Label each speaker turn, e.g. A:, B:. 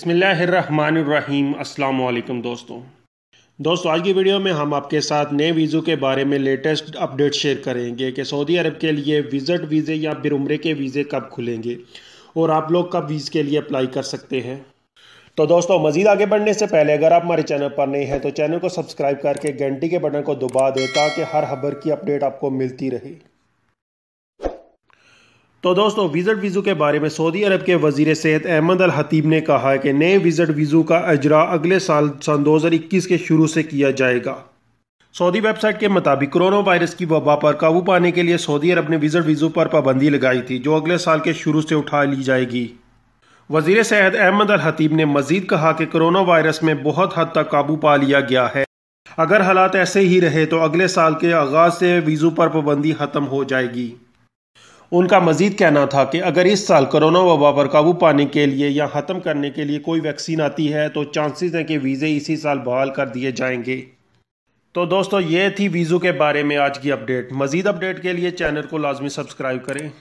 A: बिस्मिल्लाहिर्रहमानिर्रहीम। अस्सलाम वालेकुम दोस्तों आज की वीडियो में हम आपके साथ नए वीज़ों के बारे में लेटेस्ट अपडेट शेयर करेंगे कि सऊदी अरब के लिए विज़िट वीज़े या फिर उम्रे के वीज़े कब खुलेंगे और आप लोग कब वीज़ के लिए अप्लाई कर सकते हैं। तो दोस्तों मज़ीद आगे बढ़ने से पहले अगर आप हमारे चैनल पर नए हैं तो चैनल को सब्सक्राइब करके घंटी के बटन को दबा दें ताकि हर खबर की अपडेट आपको मिलती रहे। तो दोस्तों विज़िट वीज़ों के बारे में सऊदी अरब के वज़ीर सेहत अहमद अल हतीब ने कहा है कि नए विज़िट वीज़ों का अजरा अगले साल सन 2021 के शुरू से किया जाएगा। सऊदी वेबसाइट के मुताबिक कोरोना वायरस की वबा पर काबू पाने के लिए सऊदी अरब ने विज़िट वीज़ों पर पाबंदी लगाई थी जो अगले साल के शुरू से उठा ली जाएगी। वज़ीर सेहत अहमद अल हतीब ने मज़ीद कहा कि कोरोना वायरस में बहुत हद तक काबू पा लिया गया है। अगर हालात ऐसे ही रहे तो अगले साल के आगाज़ से वीज़ों पर पाबंदी ख़त्म हो जाएगी। उनका मजीद कहना था कि अगर इस साल कोरोना वबा पर काबू पाने के लिए या ख़त्म करने के लिए कोई वैक्सीन आती है तो चांसेस हैं कि वीज़े इसी साल बहाल कर दिए जाएंगे। तो दोस्तों ये थी वीज़ों के बारे में आज की अपडेट। मजीद अपडेट के लिए चैनल को लाजमी सब्सक्राइब करें।